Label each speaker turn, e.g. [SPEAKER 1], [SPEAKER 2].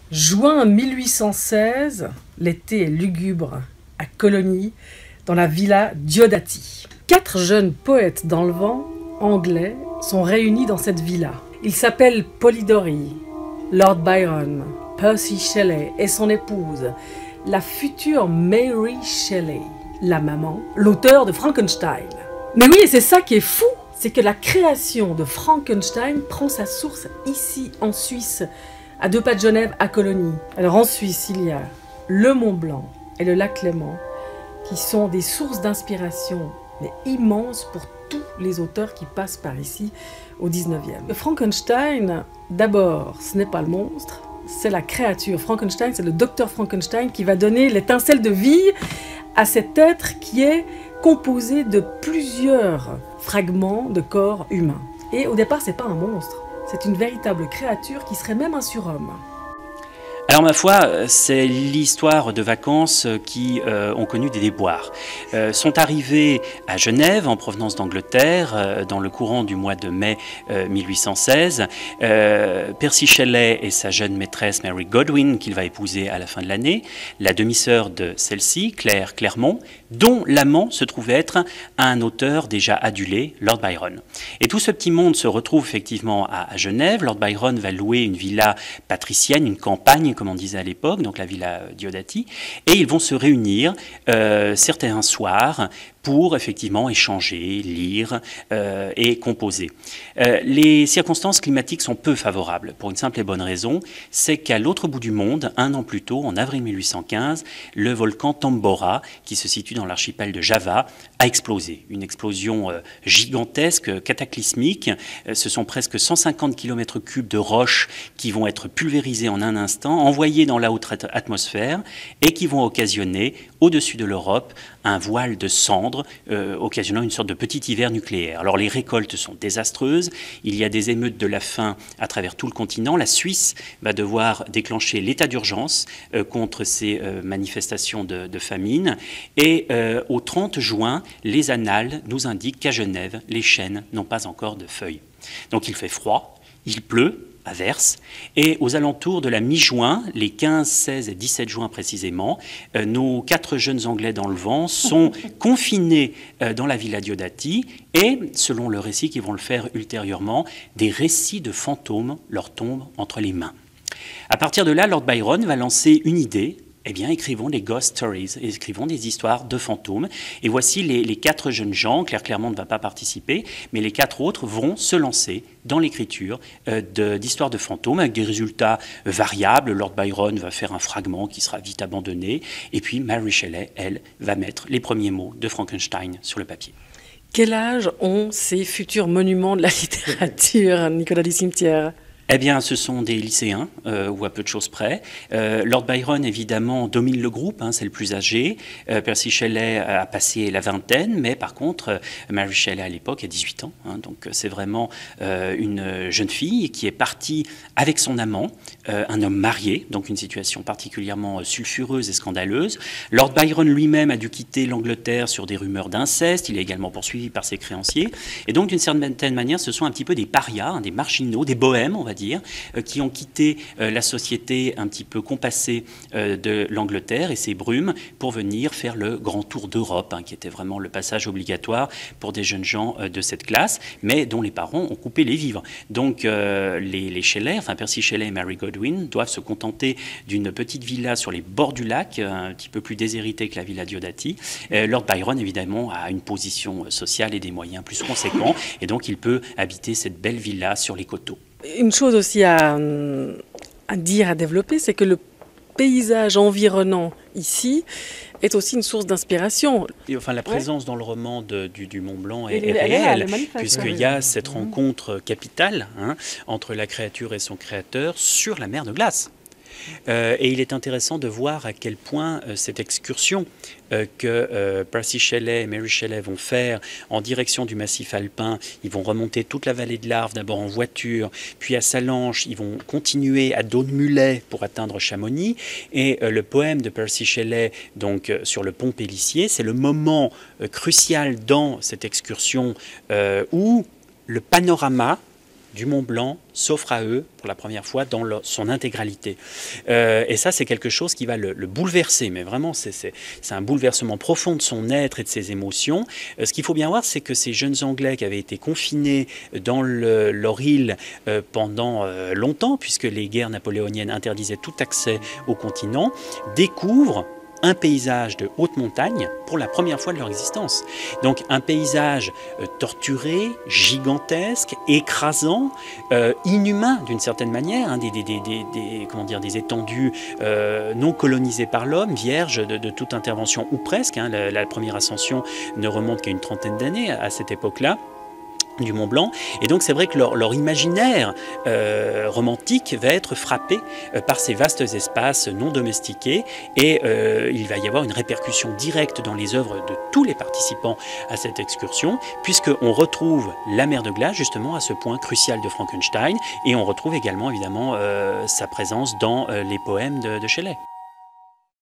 [SPEAKER 1] Juin 1816, l'été est lugubre à Colonie, dans la villa Diodati. 4 jeunes poètes dans le vent, anglais, sont réunis dans cette villa. Ils s'appellent Polidori, Lord Byron, Percy Shelley et son épouse, la future Mary Shelley, la maman, l'auteur de Frankenstein. Mais oui, et c'est ça qui est fou, c'est que la création de Frankenstein prend sa source ici, en Suisse, à 2 pas de Genève, à Colonie. Alors en Suisse, il y a le Mont Blanc et le lac Léman, qui sont des sources d'inspiration, mais immenses pour tous les auteurs qui passent par ici au 19e. Frankenstein, d'abord, ce n'est pas le monstre, c'est la créature. Frankenstein, c'est le docteur Frankenstein qui va donner l'étincelle de vie à cet être qui est composé de plusieurs fragments de corps humain. Et au départ, c'est pas un monstre, c'est une véritable créature qui serait même un surhomme.
[SPEAKER 2] Alors ma foi, c'est l'histoire de vacances qui ont connu des déboires. Sont arrivés à Genève en provenance d'Angleterre dans le courant du mois de mai 1816. Percy Shelley et sa jeune maîtresse Mary Godwin qu'il va épouser à la fin de l'année, la demi-sœur de celle-ci, Claire Clermont, dont l'amant se trouvait être un auteur déjà adulé, Lord Byron. Et tout ce petit monde se retrouve effectivement à Genève. Lord Byron va louer une villa patricienne, une campagne comme on disait à l'époque, donc la villa Diodati, et ils vont se réunir certains soirs pour effectivement échanger, lire et composer. Les circonstances climatiques sont peu favorables, pour une simple et bonne raison, c'est qu'à l'autre bout du monde, un an plus tôt, en avril 1815, le volcan Tambora, qui se situe dans l'archipel de Java, a explosé. Une explosion gigantesque, cataclysmique. Ce sont presque 150 km3 de roches qui vont être pulvérisées en un instant, envoyées dans la haute atmosphère et qui vont occasionner, au-dessus de l'Europe, un voile de cendres, occasionnant une sorte de petit hiver nucléaire. Alors les récoltes sont désastreuses, il y a des émeutes de la faim à travers tout le continent. La Suisse va devoir déclencher l'état d'urgence contre ces manifestations de famine. Et au 30 juin, les annales nous indiquent qu'à Genève, les chênes n'ont pas encore de feuilles. Donc il fait froid, il pleut, averse, et aux alentours de la mi-juin, les 15, 16 et 17 juin précisément, nos 4 jeunes Anglais dans le vent sont confinés dans la villa Diodati et, selon le récit qu'ils vont le faire ultérieurement, des récits de fantômes leur tombent entre les mains. À partir de là, Lord Byron va lancer une idée. Eh bien, écrivons des ghost stories, écrivons des histoires de fantômes. Et voici les 4 jeunes gens. Claire Clermont ne va pas participer, mais les 4 autres vont se lancer dans l'écriture d'histoires de fantômes avec des résultats variables. Lord Byron va faire un fragment qui sera vite abandonné. Et puis Mary Shelley, elle, va mettre les premiers mots de Frankenstein sur le papier.
[SPEAKER 1] Quel âge ont ces futurs monuments de la littérature, Nicolas Ducimetière ?
[SPEAKER 2] Eh bien, ce sont des lycéens, ou à peu de choses près. Lord Byron, évidemment, domine le groupe, hein, c'est le plus âgé. Percy Shelley a passé la vingtaine, mais par contre, Mary Shelley, à l'époque, a 18 ans. Hein, donc, c'est vraiment une jeune fille qui est partie avec son amant, un homme marié, donc une situation particulièrement sulfureuse et scandaleuse. Lord Byron lui-même a dû quitter l'Angleterre sur des rumeurs d'inceste. Il est également poursuivi par ses créanciers. Et donc, d'une certaine manière, ce sont un petit peu des parias, hein, des marginaux, des bohèmes, on va dire, qui ont quitté la société un petit peu compassée de l'Angleterre et ses brumes pour venir faire le grand tour d'Europe, hein, qui était vraiment le passage obligatoire pour des jeunes gens de cette classe, mais dont les parents ont coupé les vivres. Donc les Shelley, enfin Percy Shelley et Mary Godwin, doivent se contenter d'une petite villa sur les bords du lac, un petit peu plus déshéritée que la villa Diodati. Lord Byron, évidemment, a une position sociale et des moyens plus conséquents, et donc il peut habiter cette belle villa sur les coteaux.
[SPEAKER 1] Une chose aussi à dire, à développer, c'est que le paysage environnant ici est aussi une source d'inspiration.
[SPEAKER 2] Enfin, la présence dans le roman du Mont Blanc est réelle, puisqu'il y a cette rencontre capitale, hein, entre la créature et son créateur sur la mer de glace. Et il est intéressant de voir à quel point cette excursion que Percy Shelley et Mary Shelley vont faire en direction du massif alpin, ils vont remonter toute la vallée de l'Arve, d'abord en voiture, puis à Sallanches, ils vont continuer à Daude-Mulet pour atteindre Chamonix. Et le poème de Percy Shelley, donc sur le pont Pélissier, c'est le moment crucial dans cette excursion où le panorama du Mont Blanc s'offre à eux pour la première fois dans son intégralité. Et ça, c'est quelque chose qui va le bouleverser, mais vraiment, c'est un bouleversement profond de son être et de ses émotions. Ce qu'il faut bien voir, c'est que ces jeunes Anglais qui avaient été confinés dans leur île pendant longtemps, puisque les guerres napoléoniennes interdisaient tout accès au continent, découvrent un paysage de haute montagne pour la première fois de leur existence. Donc un paysage torturé, gigantesque, écrasant, inhumain d'une certaine manière, hein, des étendues non colonisées par l'homme, vierges de toute intervention ou presque. Hein. La première ascension ne remonte qu'à une trentaine d'années à cette époque-là du Mont Blanc, et donc c'est vrai que leur imaginaire romantique va être frappé par ces vastes espaces non domestiqués, et il va y avoir une répercussion directe dans les œuvres de tous les participants à cette excursion, puisqu'on retrouve la mer de glace justement à ce point crucial de Frankenstein, et on retrouve également évidemment sa présence dans les poèmes de Shelley.